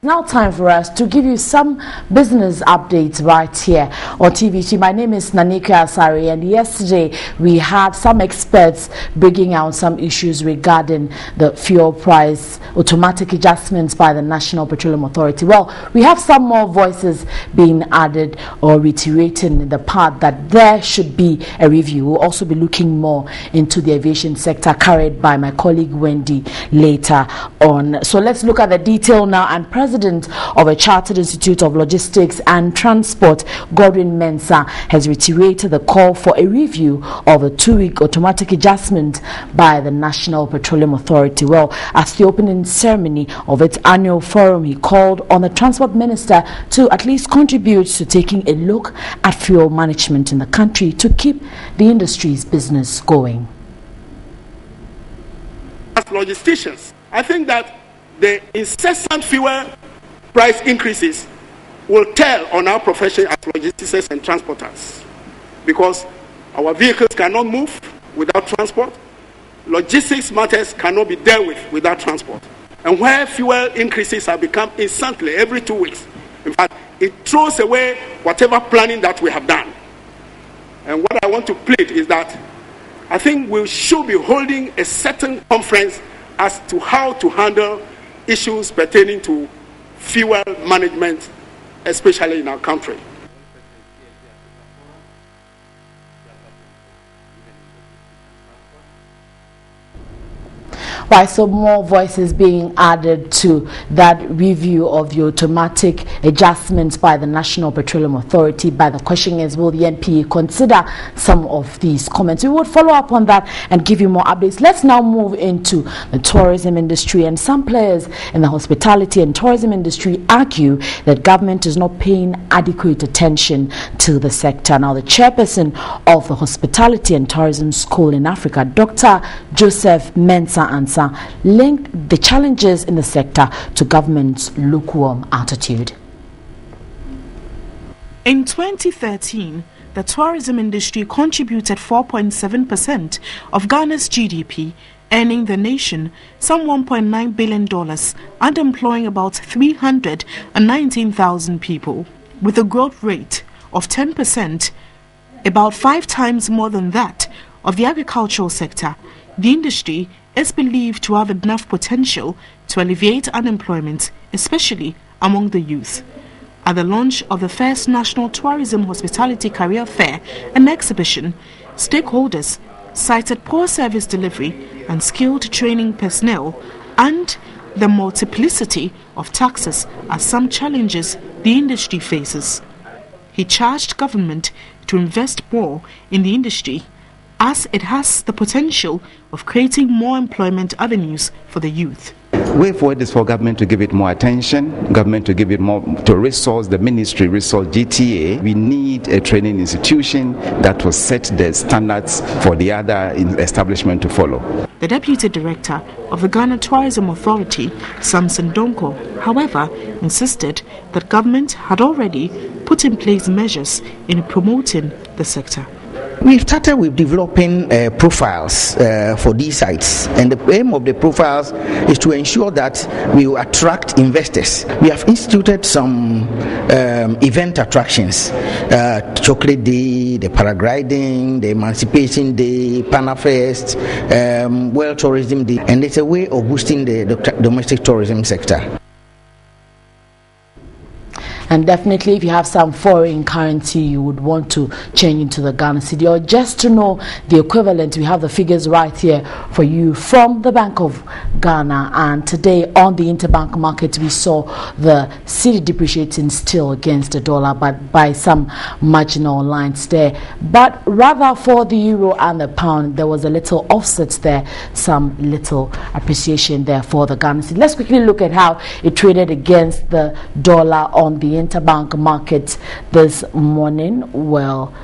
Now time for us to give you some business updates right here on TVT. My name is Nanika Asari, and yesterday we had some experts bringing out some issues regarding the fuel price automatic adjustments by the National Petroleum Authority. Well, we have some more voices being added or reiterating the part that there should be a review. We'll also be looking more into the aviation sector, carried by my colleague Wendy later on. So let's look at the detail now. And President of a Chartered Institute of Logistics and Transport, Godwin Mensah, has reiterated the call for a review of a 2-week automatic adjustment by the National Petroleum Authority. Well, at the opening ceremony of its annual forum, he called on the Transport Minister to at least contribute to taking a look at fuel management in the country to keep the industry's business going. As logisticians, I think that the incessant fuel price increases will tell on our profession as logisticians and transporters, because our vehicles cannot move without transport. Logistics matters cannot be dealt with without transport. And where fuel increases have become instantly every 2 weeks, in fact, it throws away whatever planning that we have done. And what I want to plead is that I think we should be holding a certain conference as to how to handle issues pertaining to fuel management, especially in our country. Right, so more voices being added to that review of the automatic adjustments by the National Petroleum Authority. But the question is, will the NPA consider some of these comments? We would follow up on that and give you more updates. Let's now move into the tourism industry. And some players in the hospitality and tourism industry argue that government is not paying adequate attention to the sector. Now, the chairperson of the Hospitality and Tourism School in Africa, Dr. Joseph Mensah Ansah, linked the challenges in the sector to government's lukewarm attitude. In 2013, the tourism industry contributed 4.7% of Ghana's GDP, earning the nation some $1.9 billion and employing about 319,000 people. With a growth rate of 10%, about 5 times more than that of the agricultural sector, the industry is believed to have enough potential to alleviate unemployment, especially among the youth. At the launch of the first National Tourism Hospitality Career Fair and exhibition, stakeholders cited poor service delivery and skilled training personnel and the multiplicity of taxes as some challenges the industry faces. He charged government to invest more in the industry, as it has the potential of creating more employment avenues for the youth. Way forward is for government to give it more attention, government to give it more, to resource the ministry, resource GTA. We need a training institution that will set the standards for the other establishment to follow. The Deputy Director of the Ghana Tourism Authority, Samson Donko, however, insisted that government had already put in place measures in promoting the sector. We've started with developing profiles for these sites, and the aim of the profiles is to ensure that we will attract investors. We have instituted some event attractions, Chocolate Day, the Paragliding, the Emancipation Day, Panafest, World Tourism Day, and it's a way of boosting the domestic tourism sector. And definitely, if you have some foreign currency you would want to change into the Ghana cedi, or just to know the equivalent, we have the figures right here for you from the Bank of Ghana. And today on the interbank market, we saw the cedi depreciating still against the dollar, but by some marginal lines there. But rather for the euro and the pound, there was a little offset there, some little appreciation there for the Ghana cedi. Let's quickly look at how it traded against the dollar on the interbank market this morning. Well,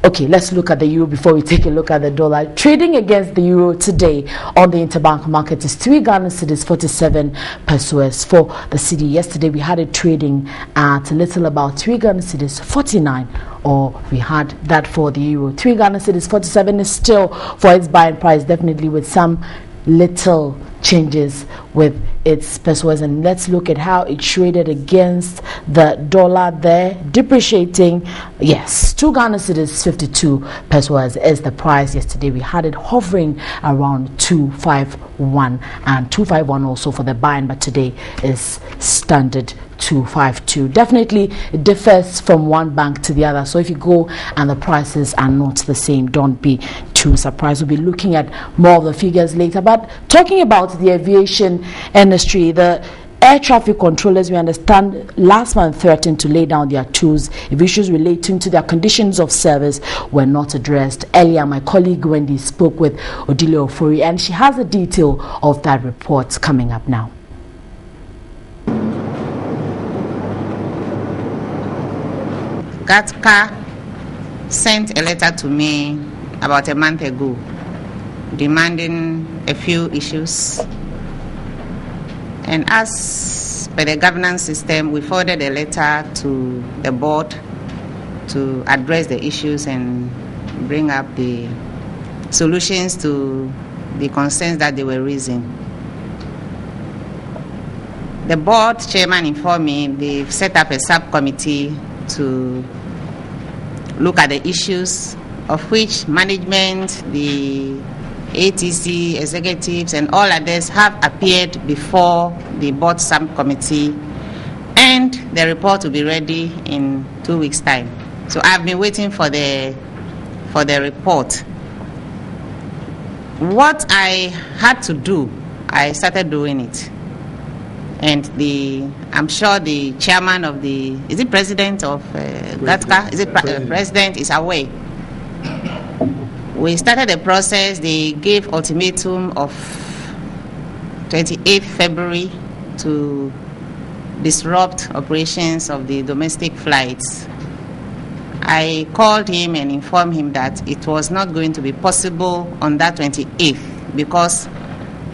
okay, let's look at the euro before we take a look at the dollar. Trading against the euro today on the interbank market is 3 Ghana cedis 47 pesos for the cedi. Yesterday we had it trading at a little about 3 Ghana cedis 49, or we had that for the euro. 3 Ghana cedis 47 is still for its buying price, definitely with some little changes with its pesos. And let's look at how it traded against the dollar there, depreciating. Yes, 2 Ghana cedis 52 pesos is the price. Yesterday we had it hovering around 251 and 251 also for the buying, but today is standard 252. Definitely it differs from one bank to the other, so if you go and the prices are not the same, don't be too surprised. We'll be looking at more of the figures later. But talking about the aviation industry, the air traffic controllers, we understand, last month threatened to lay down their tools if issues relating to their conditions of service were not addressed. Earlier, my colleague Wendy spoke with Odile Ofori, and she has a detail of that report coming up now. GATCA sent a letter to me about a month ago demanding a few issues, and as per the governance system, we forwarded a letter to the board to address the issues and bring up the solutions to the concerns that they were raising. The board chairman informed me they've set up a subcommittee to look at the issues, of which management, the ATC executives and all others have appeared before the board subcommittee, and the report will be ready in 2 weeks' time. So I've been waiting for the report. What I had to do, I started doing it. And I'm sure the chairman of the, is it president of GATCA? Is it president is aware. We started the process. They gave ultimatum of 28th February to disrupt operations of the domestic flights. I called him and informed him that it was not going to be possible on that 28th because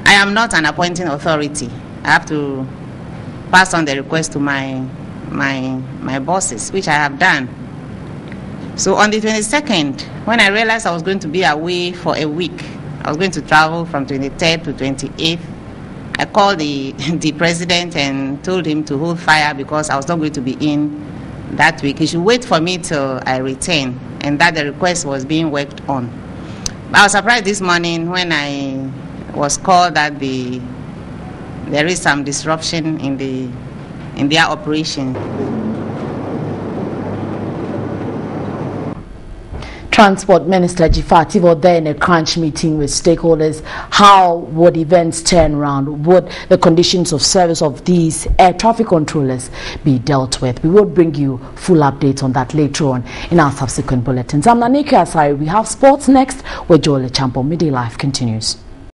I am not an appointing authority. I have to pass on the request to my bosses, which I have done. So on the 22nd, when I realized I was going to be away for a week, I was going to travel from 23rd to 28th, I called the president and told him to hold fire because I was not going to be in that week. He should wait for me till I return, and that the request was being worked on. I was surprised this morning when I was called that there is some disruption in their operation. Transport Minister Jifati was there in a crunch meeting with stakeholders. How would events turn around? Would the conditions of service of these air traffic controllers be dealt with? We will bring you full updates on that later on in our subsequent bulletins. I'm Nanika Asari. We have sports next with Joel Champo. Midday Live continues.